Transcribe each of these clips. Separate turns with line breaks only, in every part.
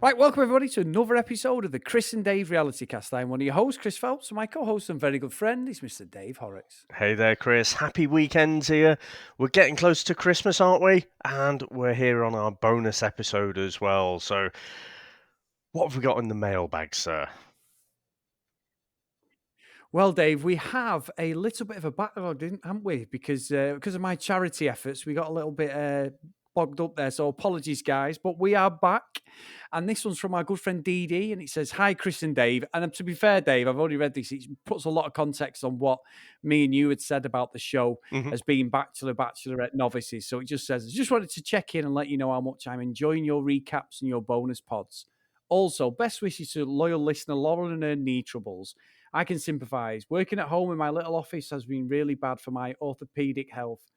Right, welcome everybody to another episode of the Chris and Dave Reality Cast. I'm one of your hosts, Chris Phelps, and my co-host and very good friend is Mr. Dave Horrocks.
Hey there, Chris. Happy weekend here. We're getting close to Christmas, aren't we? And we're here on our bonus episode as well. So, what have we got in the mailbag, sir?
Well, Dave, we have a little bit of a backlog, haven't we? Because of my charity efforts, we got a little bit bogged up there. So apologies, guys, but we are back. And this one's from our good friend Dee Dee, and it says, "Hi, Chris and Dave." And to be fair, Dave, I've already read this. It puts a lot of context on what me and you had said about the show
Mhm.
as being Bachelorette novices. So it just says, "I just wanted to check in and let you know how much I'm enjoying your recaps and your bonus pods. Also, best wishes to loyal listener Lauren and her knee troubles. I can sympathise. Working at home in my little office has been really bad for my orthopedic health.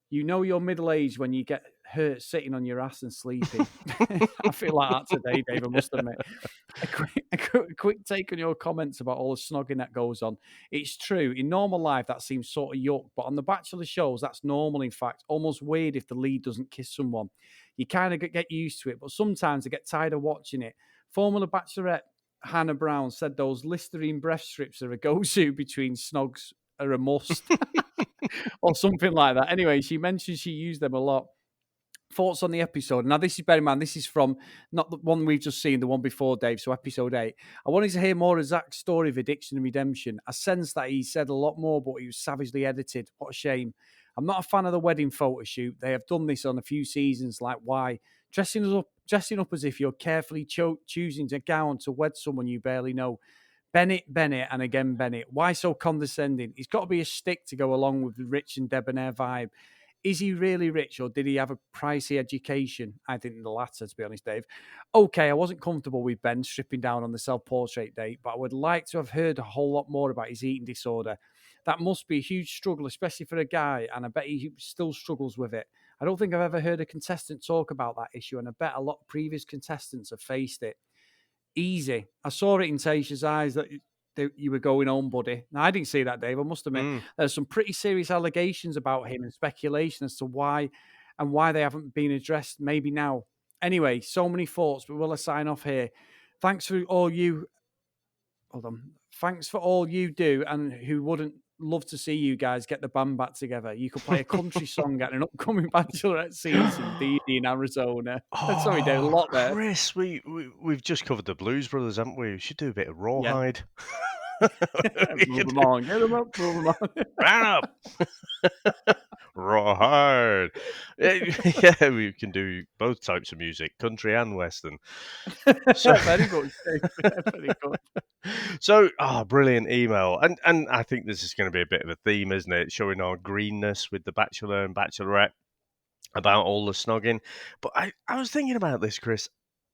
You know you're middle-aged when you get hurt sitting on your ass and sleeping." I feel like that today, Dave, I must admit. A quick take on your comments about all the snogging that goes on. It's true. In normal life, that seems sort of yuck, but on the Bachelor shows, that's normal, in fact. Almost weird if the lead doesn't kiss someone. You kind of get used to it, but sometimes I get tired of watching it. Former Bachelorette Hannah Brown said those Listerine breath strips are a go-to between snogs are a must. Or something like that. Anyway, she mentioned she used them a lot. Thoughts on the episode? Now, this is, bear in mind, this is from not the one we've just seen, the one before, Dave, so episode 8. I wanted to hear more of Zach's story of addiction and redemption. I sense that he said a lot more, but he was savagely edited. What a shame. I'm not a fan of the wedding photo shoot. They have done this on a few seasons, like why? Dressing up as if you're carefully choosing a gown to wed someone you barely know. Bennett, and again Bennett. Why so condescending? He's got to be a stick to go along with the rich and debonair vibe. Is he really rich or did he have a pricey education? I think the latter, to be honest, Dave. Okay, I wasn't comfortable with Ben stripping down on the self-portrait date, but I would like to have heard a whole lot more about his eating disorder. That must be a huge struggle, especially for a guy, and I bet he still struggles with it. I don't think I've ever heard a contestant talk about that issue, and I bet a lot of previous contestants have faced it. Easy. I saw it in Tasha's eyes that you were going on, buddy. Now, I didn't see that, Dave. I must admit, there's some pretty serious allegations about him and speculation as to why and why they haven't been addressed. Maybe now. Anyway, so many thoughts, but will I sign off here? Thanks for all you. Hold on. Thanks for all you do, and who wouldn't love to see you guys get the band back together. You could play a country song at an upcoming Bachelorette season,
Mm.
DD in Arizona. Sorry, Dave, a
Oh,
lot there.
Chris, we've just covered the Blues Brothers, haven't we? We should do a bit of
Yeah.
Rawhide. We
Move
could
them
do-
on, get them up, move them on.
Round up. Rawhide. Yeah, we can do both types of music, country and western. So,
Very good, Dave. Very good.
brilliant email, and I think this is going to be a bit of a theme, isn't it? Showing our greenness with the Bachelor and Bachelorette about all the snogging. But I was thinking about this, Chris.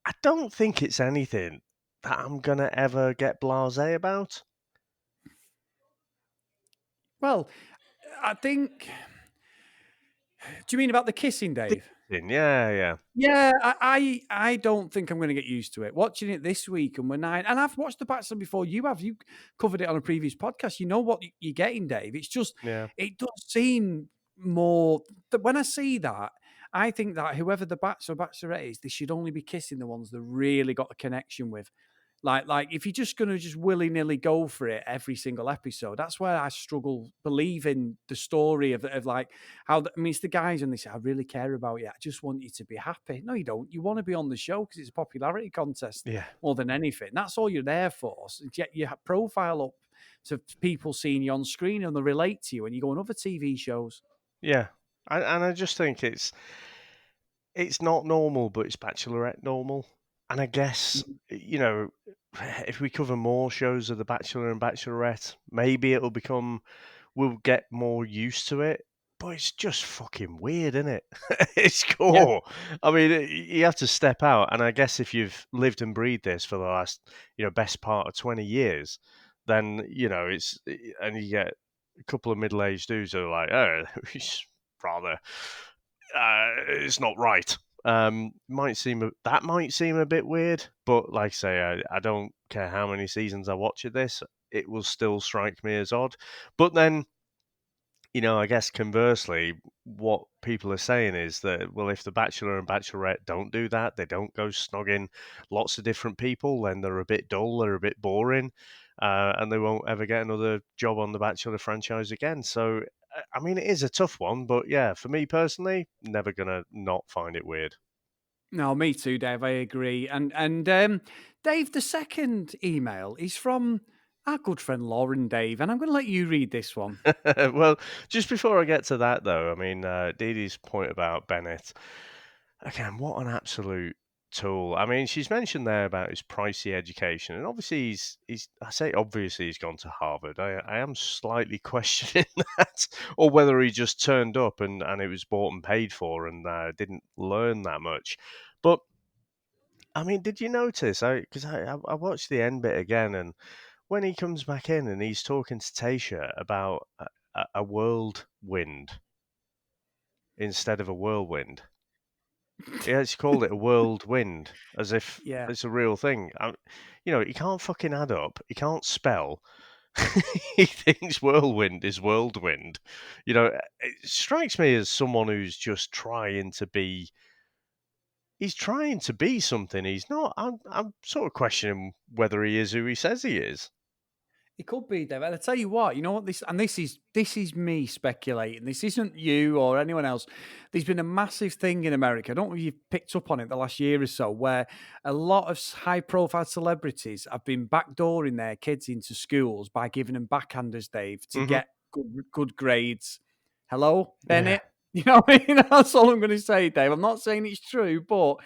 I don't think it's anything that I'm gonna ever get blasé about.
Well, I think. Do you mean about the kissing, Dave?
Yeah, yeah,
Yeah, I don't think I'm going to get used to it. Watching it this week, and and I've watched The Bachelor before. You have. You covered it on a previous podcast. You know what you're getting, Dave. It's just
yeah.
it does seem more. That when I see that, I think that whoever the Bachelor or Bachelorette is, they should only be kissing the ones they really got a connection with. Like if you're just gonna just willy-nilly go for it every single episode, that's where I struggle believing the story of like how I mean, it's the guys and they say, "I really care about you. I just want you to be happy." No, you don't. You want to be on the show because it's a popularity contest
Yeah,
more than anything. That's all you're there for. So get your profile up to people seeing you on screen and they relate to you, and you go on other TV shows.
yeah. And I just think it's not normal, but it's Bachelorette normal. And I guess
Mhm.
if we cover more shows of the Bachelor and Bachelorette, maybe we'll get more used to it. But it's just fucking weird, isn't it? It's
Yeah.
cool. I mean, you have to step out, and I guess if you've lived and breathed this for the last, best part of 20 years, then and you get a couple of middle-aged dudes who are like, oh, it's rather, it's not right. That might seem a bit weird, but like I say, I don't care how many seasons I watch of this, it will still strike me as odd. But then I guess conversely, what people are saying is that, well, if the Bachelor and Bachelorette don't do that, they don't go snogging lots of different people, then they're a bit dull, they're a bit boring, and they won't ever get another job on the Bachelor franchise again. So, I mean, it is a tough one, but yeah, for me personally, never gonna not find it weird.
No, me too, Dave. I agree. And Dave, the second email is from our good friend Lauren, Dave, and I'm going to let you read this one.
Well, just before I get to that, though, I mean, Dee Dee's point about Bennett, again, what an absolute tool. I mean, she's mentioned there about his pricey education, and obviously I say obviously he's gone to Harvard. I am slightly questioning that, or whether he just turned up and it was bought and paid for and didn't learn that much. But I mean, did you notice? Because I watched the end bit again, and when he comes back in and he's talking to Tasha about a whirlwind instead of a whirlwind. He actually called it a whirlwind, as if
Yeah.
it's a real thing. He can't fucking add up. He can't spell. He thinks whirlwind is whirlwind. It strikes me as someone who's just trying to be. He's trying to be something he's not. I'm sort of questioning whether he is who he says he is.
It could be, Dave. And I tell you what, you know what this is me speculating. This isn't you or anyone else. There's been a massive thing in America. I don't know if you've picked up on it the last year or so, where a lot of high-profile celebrities have been backdooring their kids into schools by giving them backhanders, Dave, to
Hmm.
get good grades. Hello,
Yeah.
Bennett. You know what I mean? That's all I'm going to say, Dave. I'm not saying it's true, but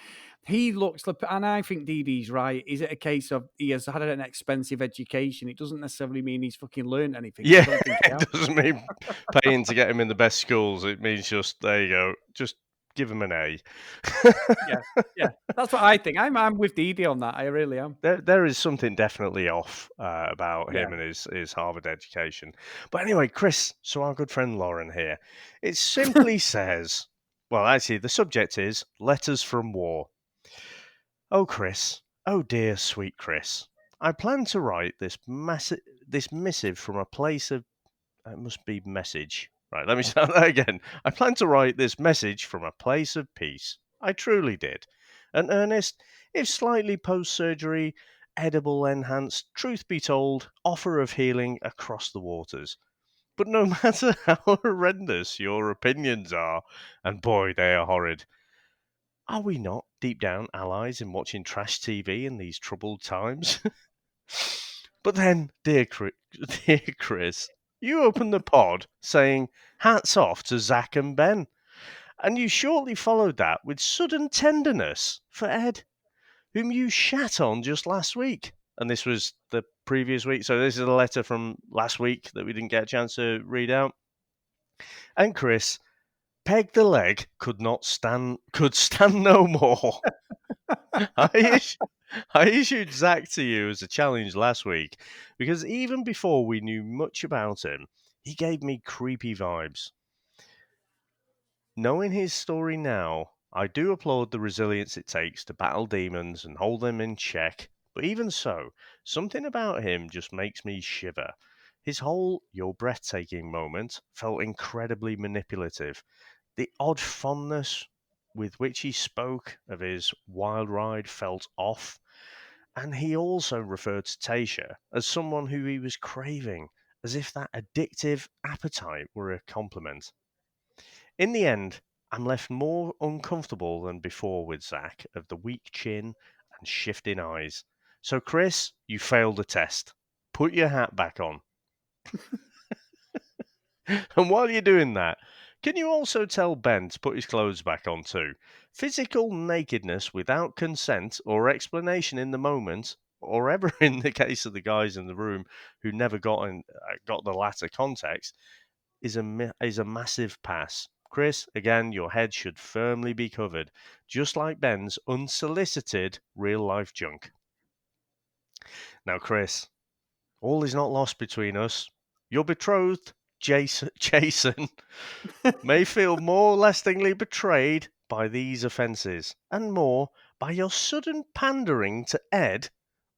he looks like, and I think Dee Dee's right. Is it a case of he has had an expensive education? It doesn't necessarily mean he's fucking learned anything, because I
Yeah,
don't think he
it
has.
doesn't mean paying to get him in the best schools. It means just, there you go, just give him an A.
Yeah, yeah, that's what I think. I'm with Dee Dee on that. I really am.
There is something definitely off about
Yeah.
him and his Harvard education. But anyway, Chris, so our good friend Lauren here, it simply says, well, actually, the subject is Letters from War. Oh, Chris. Oh, dear, sweet Chris. I plan to write this missive from a place of. It must be message. Right, let me start that again. I plan to write this message from a place of peace. I truly did. An earnest, if slightly post surgery, edible enhanced, truth be told, offer of healing across the waters. But no matter how horrendous your opinions are, and boy, they are horrid, are we not, deep down, allies in watching trash TV in these troubled times? But then, dear Chris, you opened the pod saying, hats off to Zach and Ben. And you shortly followed that with sudden tenderness for Ed, whom you shat on just last week. And this was the previous week. So this is a letter from last week that we didn't get a chance to read out. And Chris, Peg the leg could stand no more. I, is- I issued Zach to you as a challenge last week because even before we knew much about him, he gave me creepy vibes. Knowing his story now, I do applaud the resilience it takes to battle demons and hold them in check, but even so, something about him just makes me shiver. His whole "you're breathtaking" moment felt incredibly manipulative. The odd fondness with which he spoke of his wild ride felt off, and he also referred to Tasha as someone who he was craving, as if that addictive appetite were a compliment. In the end, I'm left more uncomfortable than before with Zach of the weak chin and shifting eyes. So, Chris, you failed the test. Put your hat back on. And while you're doing that, can you also tell Ben to put his clothes back on too? Physical nakedness without consent or explanation in the moment, or ever in the case of the guys in the room who never got the latter context, is a massive pass. Chris, again, your head should firmly be covered, just like Ben's unsolicited real life junk. Now, Chris, all is not lost between us. Your betrothed, Jason, may feel more lastingly betrayed by these offences, and more by your sudden pandering to Ed,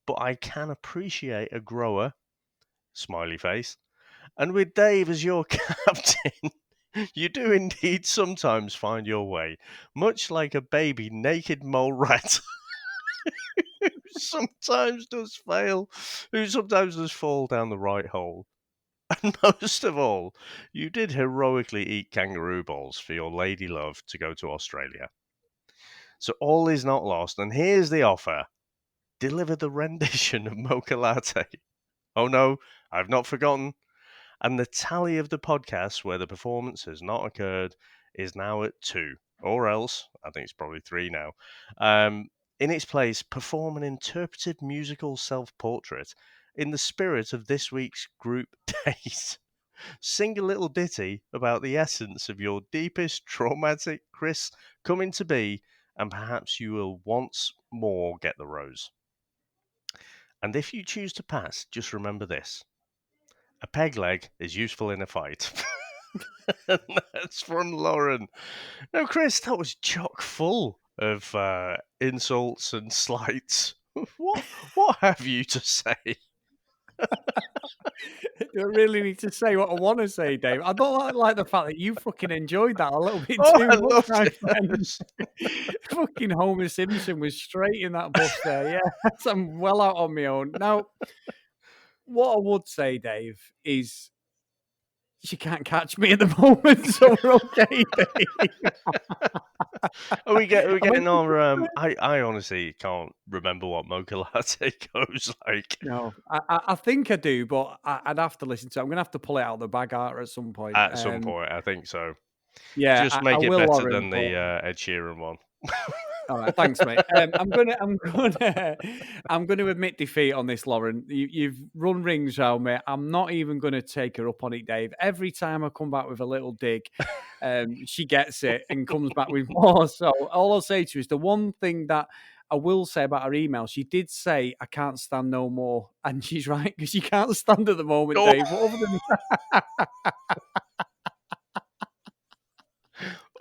but I can appreciate a grower, smiley face, And with Dave as your captain, you do indeed sometimes find your way, much like a baby naked mole rat who sometimes does fail, who sometimes does fall down the right hole. And most of all, you did heroically eat kangaroo balls for your lady love to go to Australia. So all is not lost, and here's the offer. Deliver the rendition of Mocha Latte. Oh no, I've not forgotten. And the tally of the podcasts where the performance has not occurred is now at 2. Or else, I think it's probably 3 now. In its place, perform an interpretive musical self portrait in the spirit of this week's group days. Sing a little ditty about the essence of your deepest traumatic Chris coming to be, and perhaps you will once more get the rose. And if you choose to pass, just remember this: a peg leg is useful in a fight. And that's from Lauren. Now, Chris, that was chock full of insults and slights. What have you to say?
Do I really need to say what I want to say, Dave? I don't like the fact that you fucking enjoyed that a little bit
Oh,
too
I
much,
loved
my
it.
friend. Fucking Homer Simpson was straight in that bus there. Yeah, I'm well out on my own. Now, what I would say, Dave, is she can't catch me at the moment, so we're okay, Dave.
Are we
I mean,
getting our I honestly can't remember what Mocha Latte goes like.
no, I think I do, but I'd have to listen to it. I'm gonna have to pull it out of the bag art at some point.
At some point, I think so.
Yeah,
Just
I
make it
will,
better
Lauren,
than
but
the Ed Sheeran one.
all right, thanks, mate. I'm gonna admit defeat on this, Lauren. You've run rings round me. I'm not even gonna take her up on it, Dave. Every time I come back with a little dig, she gets it and comes back with more. So all I'll say to you is the one thing that I will say about her email. She did say, "I can't stand no more," and she's right because she can't stand at the moment,
Oh,
Dave. But other than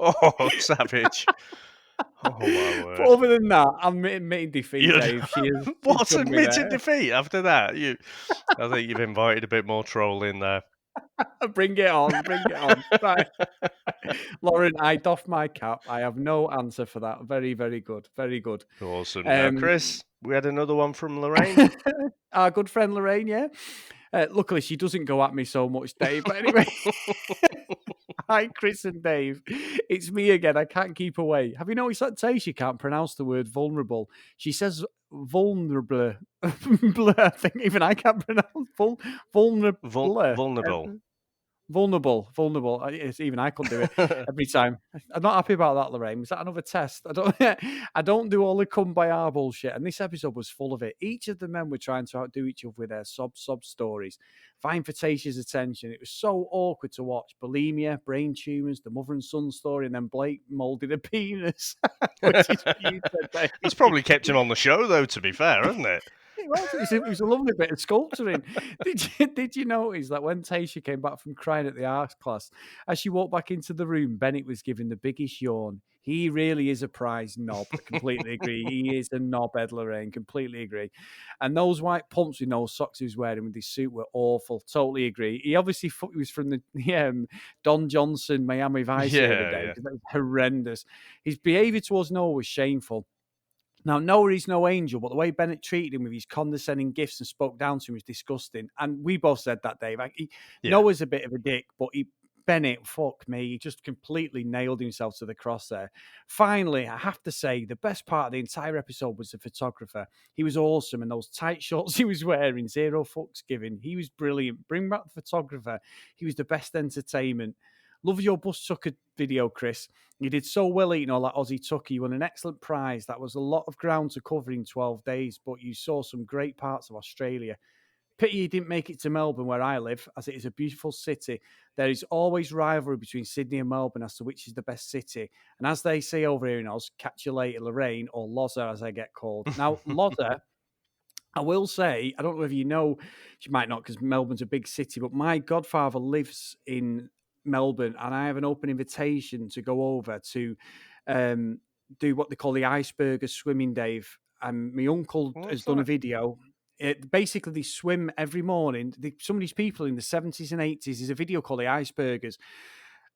oh, savage! Oh my
but
word!
other than that, I'm admitting defeat,
You
Dave. She's
what's
done me
admitted
there.
defeat after that? I think you've invited a bit more troll in there.
Bring it on, bring it on. Right. Lauren, I doff my cap. I have no answer for that. Very, very good. Very good.
Awesome. Now,
Um,
Chris, we had another one from Lorraine.
our good friend Lorraine, yeah. Luckily, she doesn't go at me so much, Dave. But anyway, hi, Chris and Dave. It's me again. I can't keep away. Have you noticed that Tay? She can't pronounce the word vulnerable. She says vulnerable. I think even I can't pronounce vulnerable.
Vulnerable.
Vulnerable. It's even I couldn't do it every time. I'm not happy about that, Lorraine. Was that another test? I don't. I don't do all the come by our bullshit. And this episode was full of it. Each of the men were trying to outdo each other with their sob stories, vying for Tasha's attention. It was so awkward to watch. Bulimia, brain tumors, the mother and son story, and then Blake molded a penis, which is what you said,
It's
Dave.
probably kept him on the show, though. To be fair, hasn't it?
It was a lovely bit of sculpturing. Did you notice that when Tasha came back from crying at the art class, as she walked back into the room, Bennett was giving the biggest yawn. He really is a prize knob. I completely agree. He is a knob, Ed Lorraine. Completely agree. And those white pumps with no socks he was wearing with his suit were awful. Totally agree. He obviously he was from the Don Johnson Miami Vice era
Yeah,
day
yeah.
because that was horrendous. His behaviour towards Noah was shameful. Now, Noah is no angel, but the way Bennett treated him with his condescending gifts and spoke down to him was disgusting. And we both said that, Dave.
Yeah.
Noah's a bit of a dick, but Bennett, fuck me, he just completely nailed himself to the cross there. Finally, I have to say, the best part of the entire episode was the photographer. He was awesome, and those tight shorts he was wearing, zero fucks given. He was brilliant. Bring back the photographer. He was the best entertainment. Love your bus tucker video, Chris. You did so well eating all that Aussie tucker. You won an excellent prize. That was a lot of ground to cover in 12 days, but you saw some great parts of Australia. Pity you didn't make it to Melbourne, where I live, as it is a beautiful city. There is always rivalry between Sydney and Melbourne as to which is the best city. And as they say over here in Oz, catch you later, Lorraine, or Loza, as I get called. Now, Loza, I will say, I don't know if you know, you might not because Melbourne's a big city, but my godfather lives in Melbourne and I have an open invitation to go over to do what they call the iceberg swimming, Dave. And my uncle has
What's
done a
that?
video. Basically, they swim every morning. Some of these people in the 70s and 80s, there's a video called The Iceburgers.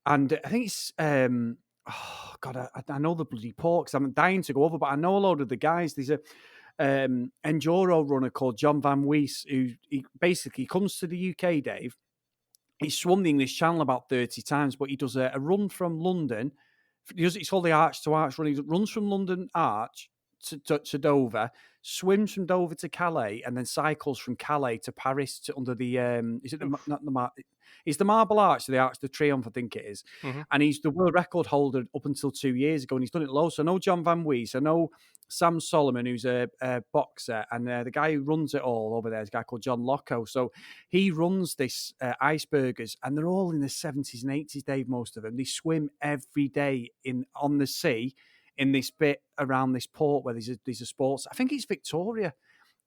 And I think it's, oh God, I know the bloody port because I'm dying to go over, but I know a load of the guys. There's a enduro runner called John Van Wees who he basically comes to the UK, Dave. He's swum the English Channel about 30 times, but he does a run from London. It's called the Arch to Arch run. He runs from London Arch to Dover, swims from Dover to Calais, and then cycles from Calais to Paris to under the is it the
Oof.
not the it's the Marble Arch, the Arch de Triomphe, I think it is.
Mhm.
And he's the world record holder up until 2 years ago, and he's done it low. So I know John Van Wees, I know Sam Solomon, who's a boxer, and the guy who runs it all over there is a guy called John Locko. So he runs this Iceburgers, and they're all in the 70s and 80s, Dave, most of them. They swim every day on the sea in this bit around this port where there's a sports. I think it's Victoria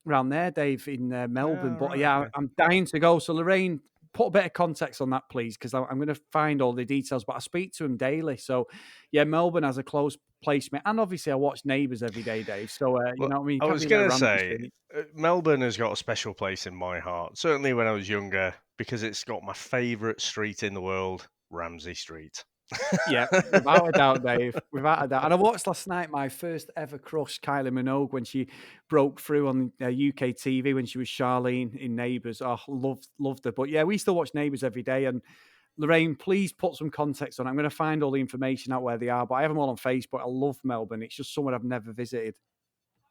around there, Dave, in Melbourne.
Oh,
But
right,
yeah,
okay.
I'm dying to go. So Lorraine, put a bit of context on that, please, because I'm going to find all the details. But I speak to him daily. So yeah, Melbourne has a close placement, and obviously I watch Neighbours every day, Dave. So you
Well,
know what I mean. You
I
can't
was
be in a
gonna
random
say,
street.
Melbourne has got a special place in my heart, certainly when I was younger, because it's got my favourite street in the world, Ramsey Street.
Yeah, without a doubt, Dave. Without a doubt. And I watched last night my first ever crush, Kylie Minogue, when she broke through on UK TV when she was Charlene in Neighbours. Oh, loved her. But yeah, we still watch Neighbours every day. And Lorraine, please put some context on. I'm going to find all the information out where they are, but I have them all on Facebook. I love Melbourne. It's just somewhere I've never visited.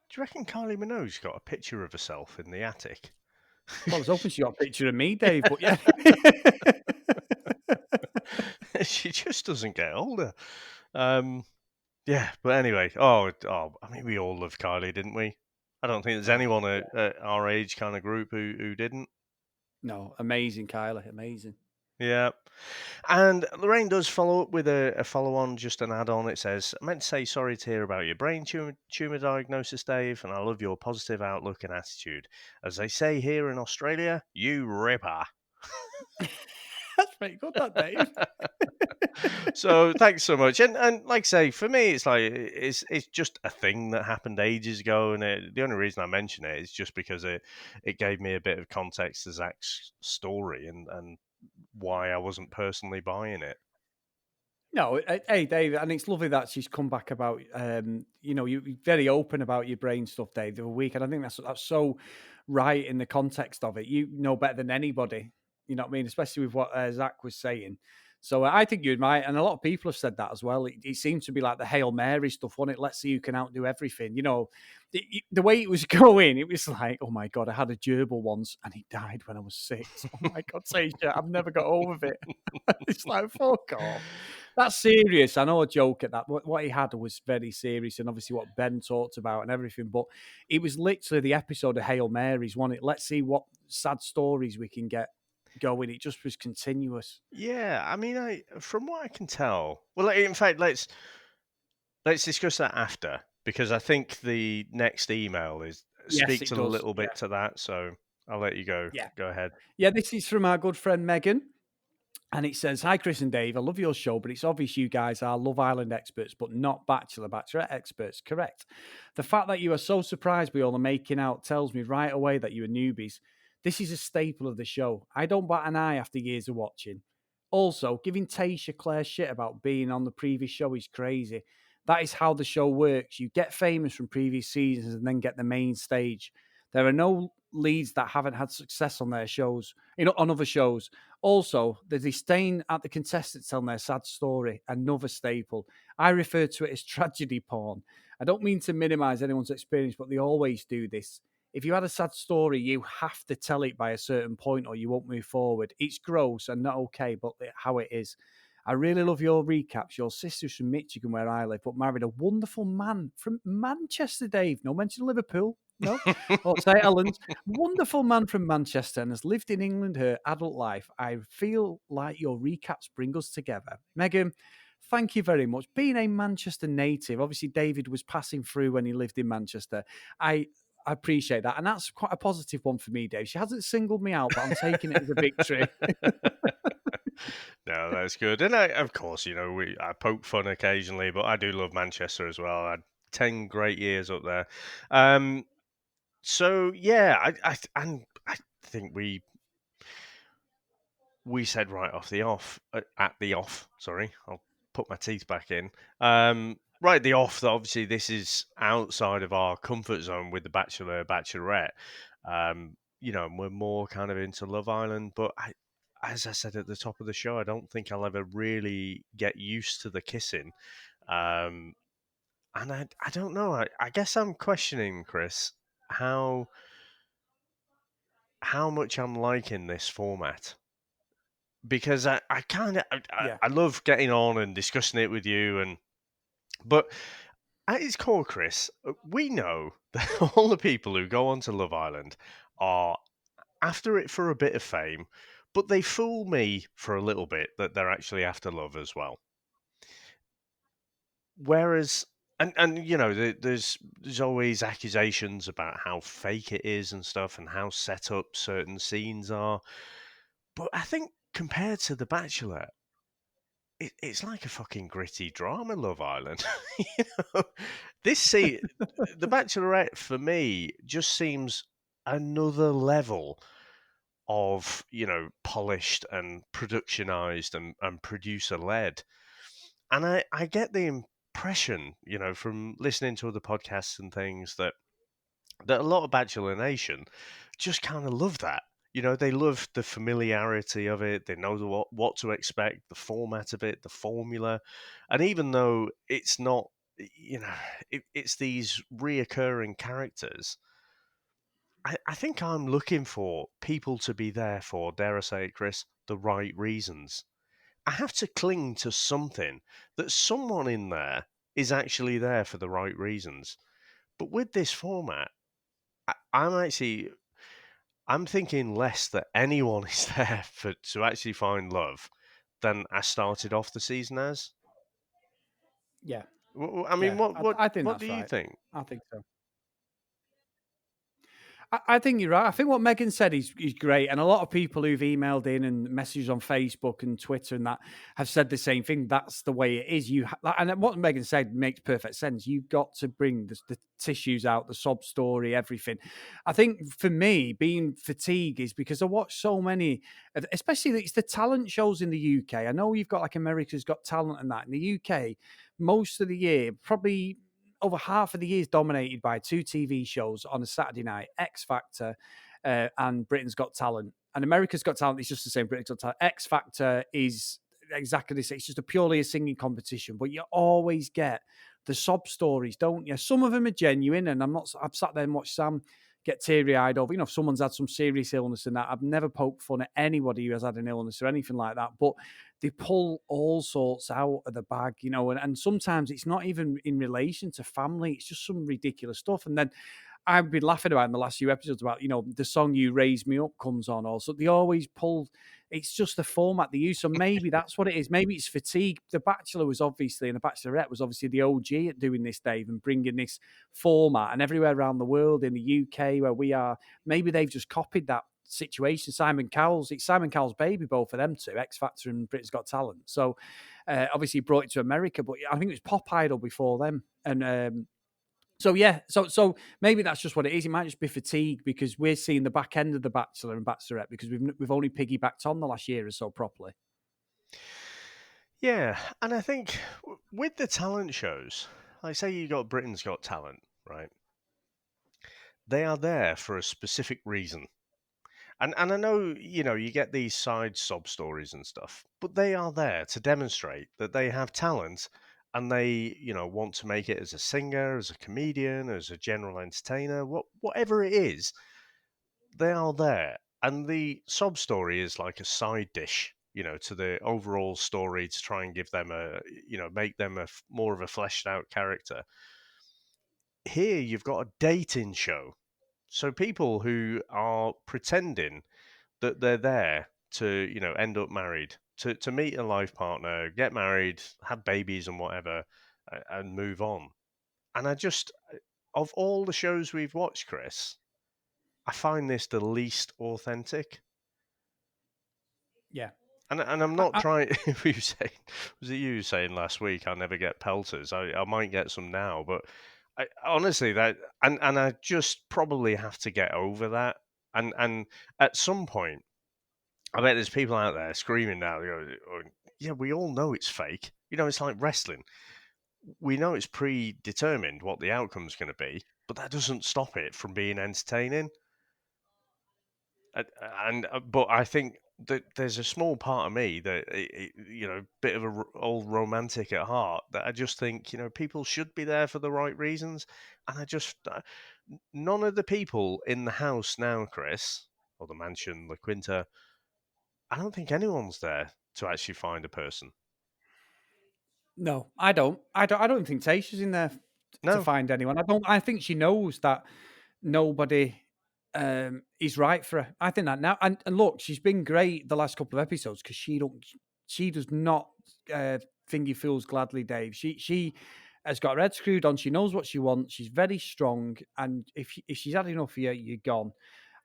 Do you reckon Kylie Minogue's got a picture of herself in the attic?
Well, I was hoping she got a picture of me, Dave, but yeah.
She just doesn't get older. Um, yeah, but anyway, oh, I mean, we all loved Kylie, didn't we? I don't think there's
Oh,
anyone at our age kind of group who didn't.
no, amazing, Kylie. Amazing.
Yeah. And Lorraine does follow up with a follow on, just an add on. It says, I meant to say sorry to hear about your brain tumor diagnosis, Dave, and I love your positive outlook and attitude. As they say here in Australia, you ripper.
That's pretty good, that, Dave.
So thanks so much. And like I say, for me, it's like it's just a thing that happened ages ago, and the only reason I mention it is just because it gave me a bit of context to Zach's story and why I wasn't personally buying it.
No, hey Dave, and it's lovely that she's come back about. You're very open about your brain stuff, Dave, the other week, and I think that's so right in the context of it. You know better than anybody. You know what I mean, especially with what Zach was saying. So I think you might, and a lot of people have said that as well. It seems to be like the Hail Mary stuff, wasn't it? Let's see who can outdo everything. You know, the way it was going, it was like, oh my god, I had a gerbil once, and he died when I was 6. Oh my god, Tasha, I've never got over it. It's like fuck off. That's serious. I know a joke at that. What he had was very serious, and obviously what Ben talked about and everything. But it was literally the episode of Hail Marys, wasn't it? Let's see what sad stories we can get going. It just was continuous.
Yeah, I mean, from what I can tell, well, in fact, let's discuss that after because I think the next email is
Yes,
speaks
it
a
does.
little
Yeah,
bit to that. So I'll let you go.
yeah,
Go ahead.
yeah. This is from our good friend Megan. And it says, Hi, Chris and Dave. I love your show, but it's obvious you guys are Love Island experts, but not Bachelorette experts. Correct. The fact that you are so surprised by all the making out tells me right away that you are newbies. This is a staple of the show. I don't bat an eye after years of watching. Also, giving Tasha Claire shit about being on the previous show is crazy. That is how the show works. You get famous from previous seasons and then get the main stage. There are no leads that haven't had success on their shows, on other shows. Also, the disdain at the contestants telling their sad story, another staple. I refer to it as tragedy porn. I don't mean to minimize anyone's experience, but they always do this. If you had a sad story, you have to tell it by a certain point or you won't move forward. It's gross and not okay, but how it is. I really love your recaps. Your sister's from Michigan, where I live, but married a wonderful man from Manchester, Dave. No mention of Liverpool. No. Or St. Helens. Wonderful man from Manchester and has lived in England her adult life. I feel like your recaps bring us together. Megan, thank you very much. Being a Manchester native, obviously David was passing through when he lived in Manchester. I appreciate that. And that's quite a positive one for me, Dave. She hasn't singled me out, but I'm taking it as a victory.
No, that's good. And of course, I poke fun occasionally, but I do love Manchester as well. I had 10 great years up there. Um, So yeah, and I think we said right off the off at the off. Sorry, I'll put my teeth back in. Right at the off that obviously this is outside of our comfort zone with the Bachelor Bachelorette. And we're more kind of into Love Island, but as I said at the top of the show, I don't think I'll ever really get used to the kissing. Um, and I don't know. I guess I'm questioning, Chris, how how much I'm liking this format because I kind of
Yeah,
I love getting on and discussing it with you, and but at its core, Chris, we know that all the people who go onto Love Island are after it for a bit of fame, but they fool me for a little bit that they're actually after love as well. Whereas, there's always accusations about how fake it is and stuff, and how set up certain scenes are. But I think compared to The Bachelor, it's like a fucking gritty drama, Love Island. you know, this see The Bachelorette for me just seems another level of polished and productionized and producer led. And I get the impression, from listening to other podcasts and things that a lot of Bachelor Nation just kind of love that. They love the familiarity of it. They know what to expect, the format of it, the formula. And even though it's not, it's these reoccurring characters, I think I'm looking for people to be there for, dare I say it, Chris, the right reasons. I have to cling to something that someone in there is actually there for the right reasons. But with this format, I'm thinking less that anyone is there for to actually find love than I started off the season as.
yeah,
I mean,
yeah. I think
what do
that's
you
right.
think?
I think so. I think you're right. I think what Megan said is great, and a lot of people who've emailed in and messaged on Facebook and Twitter and that have said the same thing. That's the way it is. And what Megan said makes perfect sense. You've got to bring the tissues out, the sob story, everything. I think for me, being fatigued is because I watch so many, especially it's the talent shows in the UK. I know you've got like America's Got Talent and that in the UK. Most of the year, probably over half of the year is dominated by two TV shows on a Saturday night: X Factor and Britain's Got Talent. And America's Got Talent is just the same. Britain's Got Talent. X Factor is exactly the same. It's just a purely a singing competition, but you always get the sob stories, don't you? Some of them are genuine, and I've sat there and watched Sam get teary eyed over, if someone's had some serious illness and that. I've never poked fun at anybody who has had an illness or anything like that, but they pull all sorts out of the bag, and sometimes it's not even in relation to family, it's just some ridiculous stuff. And then I've been laughing about in the last few episodes about, the song You Raise Me Up comes on also. They always pull, it's just the format they use. So maybe that's what it is. Maybe it's fatigue. The Bachelor was obviously, and the Bachelorette was obviously the OG at doing this, Dave, and bringing this format. And everywhere around the world, in the UK where we are, maybe they've just copied that situation. It's Simon Cowell's baby, both of them two, X Factor and Britain's Got Talent. So obviously brought it to America, but I think it was Pop Idol before them. And so yeah, so maybe that's just what it is. It might just be fatigue because we're seeing the back end of the Bachelor and Bachelorette because we've only piggybacked on the last year or so properly.
Yeah, and I think with the talent shows, like say you got Britain's Got Talent, right? They are there for a specific reason. And I know, you get these side sob stories and stuff, but they are there to demonstrate that they have talent and they, want to make it as a singer, as a comedian, as a general entertainer, whatever it is, they are there. And the sob story is like a side dish, to the overall story to try and give them make them more of a fleshed out character. Here you've got a dating show. So people who are pretending that they're there to end up married, to meet a life partner, get married, have babies and whatever, and move on. And I just, of all the shows we've watched, Chris, I find this the least authentic.
Yeah.
And I'm
I,
not
I,
trying. Were you saying? Was it you saying last week? I'll never get pelters. I might get some now, but honestly, that and I just probably have to get over that. And at some point, I bet there's people out there screaming now. Yeah, we all know it's fake. It's like wrestling. We know it's predetermined what the outcome's going to be, but that doesn't stop it from being entertaining. But I think that there's a small part of me that bit of a old romantic at heart, that I just think people should be there for the right reasons, and none of the people in the house now, Chris, or the mansion, La Quinta, I don't think anyone's there to actually find a person.
No, I don't. I don't think Tasha's in there to
No,
find anyone. I don't. I think she knows that nobody is right for her. I think that now. And look, she's been great the last couple of episodes because she does not finger fools gladly, Dave. She has got her head screwed on. She knows what she wants. She's very strong, and if she's had enough of you, you're gone.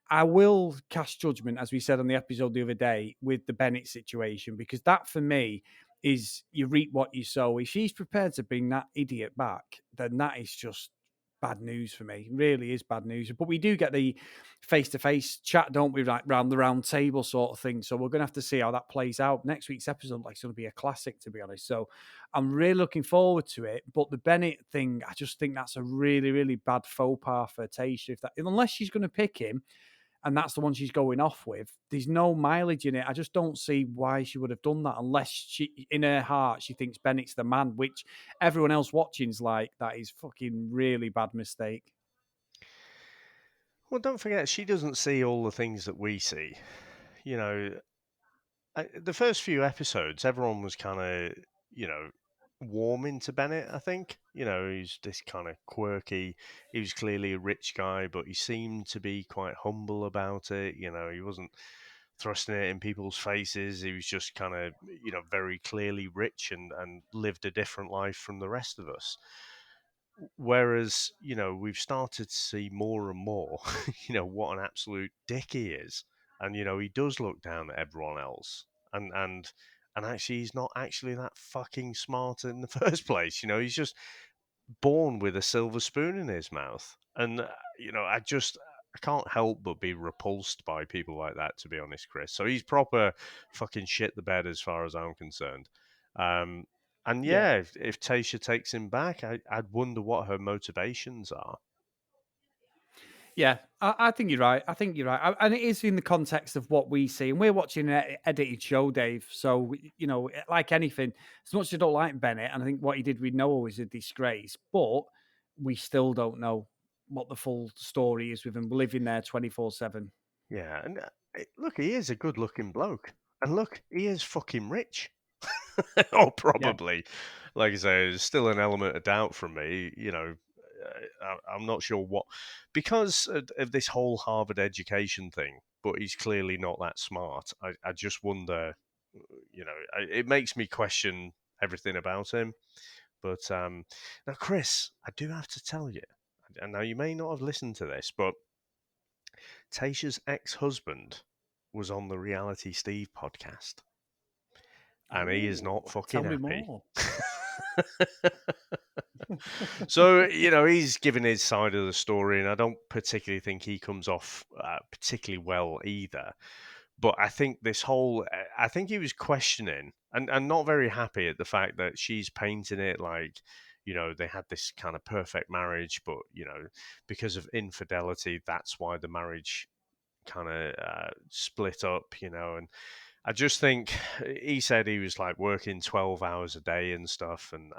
I will cast judgment, as we said on the episode the other day, with the Bennett situation, because that for me is you reap what you sow. If she's prepared to bring that idiot back, then that is just bad news for me. It really is bad news. But we do get the face to face chat, don't we? Like round the round table sort of thing. So we're going to have to see how that plays out. Next week's episode like it's going to be a classic, to be honest. So I'm really looking forward to it. But the Bennett thing, I just think that's a really, really bad faux pas for Tasha. Unless she's going to pick him and that's the one she's going off with, there's no mileage in it. I just don't see why she would have done that unless she, in her heart, she thinks Bennett's the man, which everyone else watching's like, that is fucking really bad mistake.
well, don't forget she doesn't see all the things that we see. You know, the first few episodes, everyone was kind of, you know, warming to Bennett. I think, he's this kind of quirky. He was clearly a rich guy, but he seemed to be quite humble about it. He wasn't thrusting it in people's faces. He was just kind of, very clearly rich and lived a different life from the rest of us. Whereas, we've started to see more and more, what an absolute dick he is. And, he does look down at everyone else. And actually, he's not actually that fucking smart in the first place. He's just born with a silver spoon in his mouth. And, I can't help but be repulsed by people like that, to be honest, Chris. So he's proper fucking shit the bed as far as I'm concerned. Um, and
Yeah.
yeah, if Tasha takes him back, I'd wonder what her motivations are.
Yeah, I think you're right. I think you're right. And it is in the context of what we see. And we're watching an edited show, Dave. So, like anything, as much as I don't like Bennett, and I think what he did with Noah was a disgrace, but we still don't know what the full story is with him living there 24/7.
Yeah, and look, he is a good-looking bloke, and look, he is fucking rich. Or
Yeah.
probably, like I say, there's still an element of doubt from me. I'm not sure what, because of this whole Harvard education thing. But he's clearly not that smart. I just wonder, it makes me question everything about him. But now, Chris, I do have to tell you, and now you may not have listened to this, but Tasha's ex-husband was on the Reality Steve podcast, and he is not
Oh,
fucking
tell me
happy.
more.
So, he's given his side of the story, and I don't particularly think he comes off particularly well either. But I think I think he was questioning and not very happy at the fact that she's painting it like, they had this kind of perfect marriage, but, because of infidelity, that's why the marriage kind of split up, and I just think he said he was like working 12 hours a day and stuff, and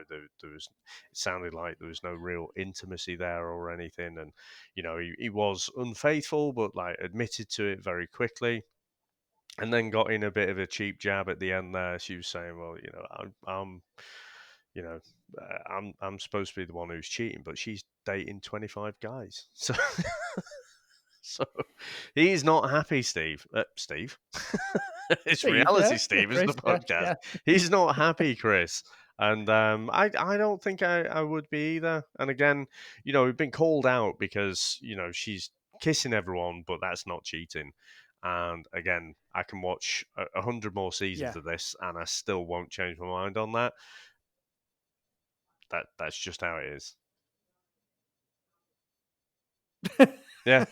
there was, it sounded like there was no real intimacy there or anything, and he was unfaithful, but like admitted to it very quickly. And then got in a bit of a cheap jab at the end there. She was saying, "Well, you know, I'm supposed to be the one who's cheating, but she's dating 25 guys." So so he's not happy, Steve. Steve. It's
Steve,
reality
yeah.
Steve is the
Chris, yeah,
podcast.
yeah.
He's not happy, Chris. And I don't think I would be either. And again, we've been called out because, she's kissing everyone, but that's not cheating. And again, I can watch 100 more seasons
Yeah.
of this and I still won't change my mind on that. That's just how it is. Yeah.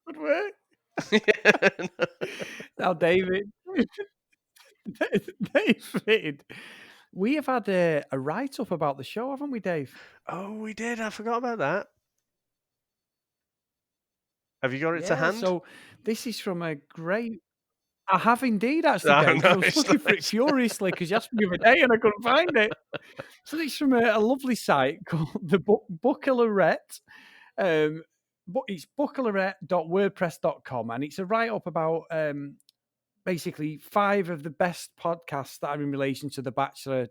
Good work.
Yeah, no.
Now, David, David, we have had a write up about the show, haven't we, Dave?
Oh, we did. I forgot about that. Have you got it to
Yeah,
hand?
so this is from a great. I have indeed, actually,
Oh,
Dave, because I was
nice,
looking for it
nice.
furiously because you asked me the other day and I couldn't find it. So it's from a lovely site called the Bachelorette. It's bachelorette.wordpress.com, and it's a write up about basically 5 of the best podcasts that are in relation to the Bachelorette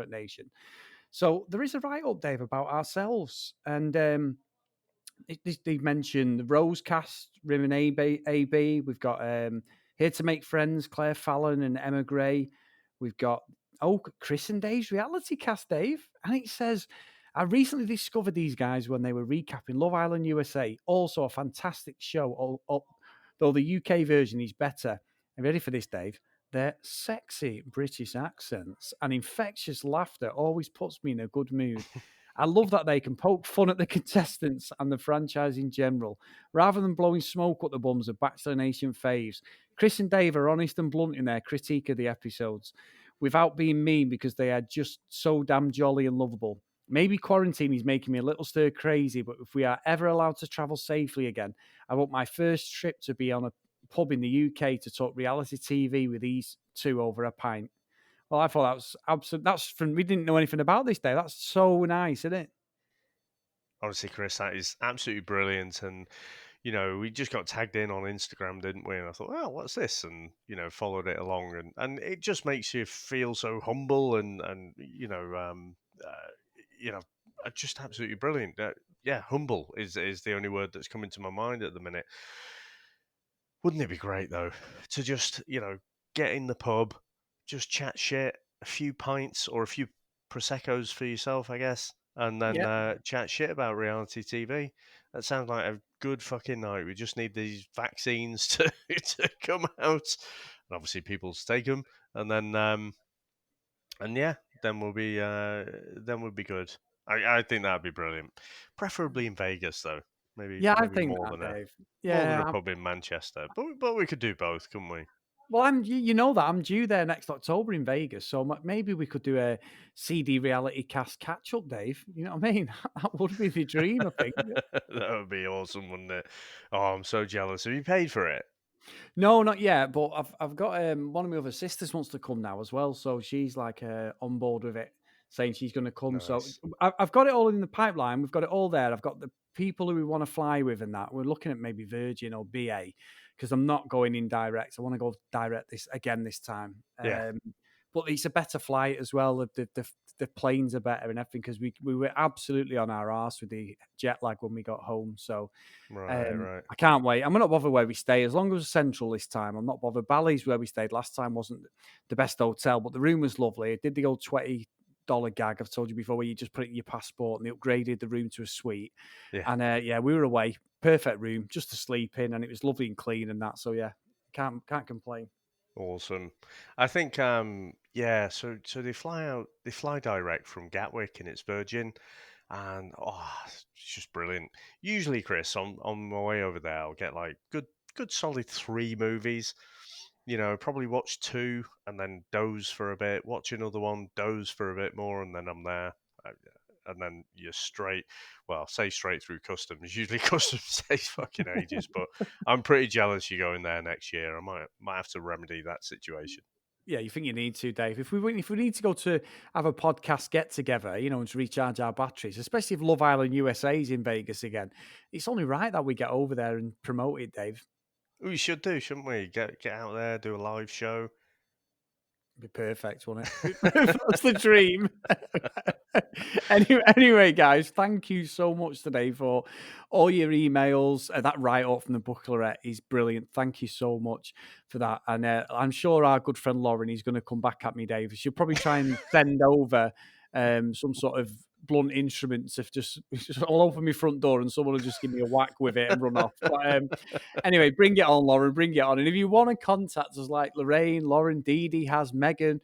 Nation. So there is a write up, Dave, about ourselves, and they mentioned the Rosecast, Rim and AB. We've got Here to Make Friends, Claire Fallon and Emma Gray. We've got Chris and Dave's reality cast, Dave, and it says. I recently discovered these guys when they were recapping Love Island USA. Also, a fantastic show, though the UK version is better. Are you ready for this, Dave? Their sexy British accents and infectious laughter always puts me in a good mood. I love that they can poke fun at the contestants and the franchise in general, rather than blowing smoke up the bums of Bachelor Nation faves. Chris and Dave are honest and blunt in their critique of the episodes, without being mean because they are just so damn jolly and lovable. Maybe quarantine is making me a little stir crazy, but if we are ever allowed to travel safely again, I want my first trip to be on a pub in the UK to talk reality TV with these two over a pint. Well, I thought that was absolute. That's from we didn't know anything about this day. That's so nice, isn't it?
Honestly, Chris, that is absolutely brilliant. And, we just got tagged in on Instagram, didn't we? And I thought, oh, what's this? And, followed it along. And it just makes you feel so humble and you know, just absolutely brilliant. Yeah, humble is the only word that's coming to my mind at the minute. Wouldn't it be great though to just get in the pub, just chat shit, a few pints or a few proseccos for yourself, I guess, and then
Yeah.
chat shit about reality TV. That sounds like a good fucking night. We just need these vaccines to to come out, and obviously people to take them, and then and yeah, then we'll be good. I think that'd be brilliant. Preferably in Vegas though.
Yeah, I
Maybe
think that, Dave.
more than
Yeah.
a pub in Manchester, but we could do both, couldn't we?
Well, you know that I'm due there next October in Vegas, so maybe we could do a CD reality cast catch up, Dave. You know what I mean? That would be the dream, I think.
That would be awesome, wouldn't it? Oh, I'm so jealous. Have you paid for it?
No, not yet. But I've got one of my other sisters wants to come now as well, so she's like on board with it, saying she's going to come. So
Nice.
I've got it all in the pipeline. We've got it all there. I've got the people who we want to fly with and that. We're looking at maybe Virgin or BA because I'm not going in direct. I want to go direct this time.
Yeah,
But it's a better flight as well. The planes are better and everything because we were absolutely on our arse with the jet lag when we got home. So
right, right.
I can't wait. I'm not bothered where we stay as long as it's central this time. I'm not bothered. Bally's where we stayed last time wasn't the best hotel, but the room was lovely. It did the old $20 gag I've told you before, where you just put it in your passport and they upgraded the room to a suite.
Yeah,
And yeah, we were away, perfect room just to sleep in, and it was lovely and clean and that. So yeah, can't complain.
awesome. I think yeah, so they fly direct from Gatwick and it's Virgin, and it's just brilliant. Usually, Chris, on my way over there, I'll get like good solid 3 movies. Probably watch 2 and then doze for a bit, watch another one, doze for a bit more, and then I'm there. Uh, And then you're straight, well, say straight through customs. Usually customs takes fucking ages, but I'm pretty jealous you're going there next year. I might have to remedy that situation.
Yeah, you think you need to, Dave? If we need to go to have a podcast get together, and to recharge our batteries, especially if Love Island USA is in Vegas again, it's only right that we get over there and promote it, Dave.
We should do, shouldn't we? Get out there, do a live show.
Be perfect, wouldn't it? That's the dream. Anyway, guys, thank you so much today for all your emails. That write up from the Bachelorette is brilliant. Thank you so much for that. And I'm sure our good friend Lauren is going to come back at me, Dave. She'll probably try and send over some sort of blunt instruments if just I'll open my front door and someone will just give me a whack with it and run off. But anyway, bring it on, Lauren, bring it on. And if you want to contact us like Lorraine, Lauren, Dee Dee has, Megan,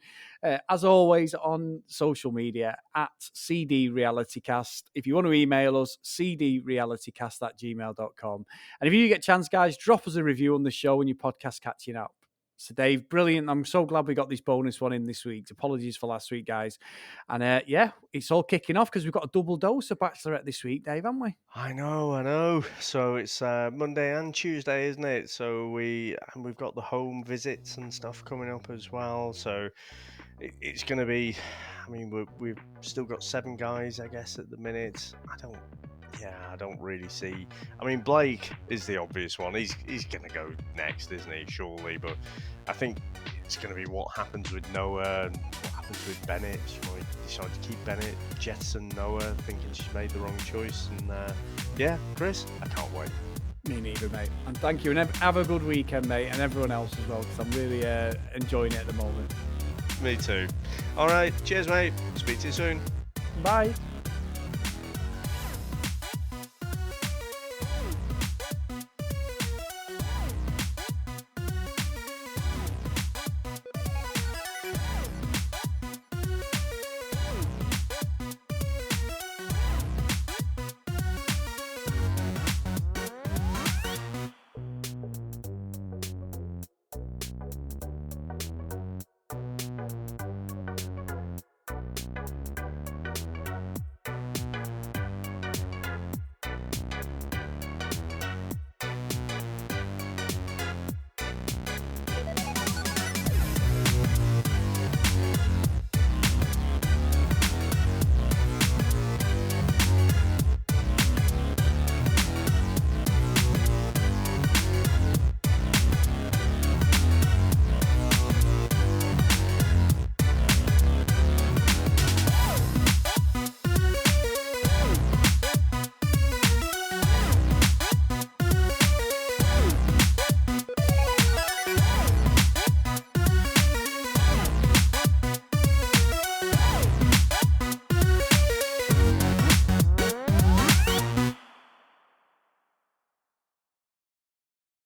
as always on social media at CD RealityCast. If you want to email us, cdrealitycast@gmail.com. And if you get a chance, guys, drop us a review on the show and your podcast catching up. So, Dave, brilliant. I'm so glad we got this bonus one in this week. Apologies for last week, guys. And yeah, it's all kicking off because we've got a double dose of Bachelorette this week, Dave, haven't we?
I know. So it's Monday and Tuesday, isn't it? So we've got the home visits and stuff coming up as well. So it's going to be. I mean, we've still got 7 guys, I guess, at the minute. I don't really see. I mean, Blake is the obvious one. He's going to go next, isn't he? Surely, but I think it's going to be what happens with Noah and what happens with Bennett. She might decide to keep Bennett, jettison Noah, thinking she's made the wrong choice. And yeah, Chris, I can't wait.
Me neither, mate. And thank you, and have a good weekend, mate, and everyone else as well, because I'm really enjoying it at the moment.
Me too. All right, cheers, mate. Speak to you soon.
Bye.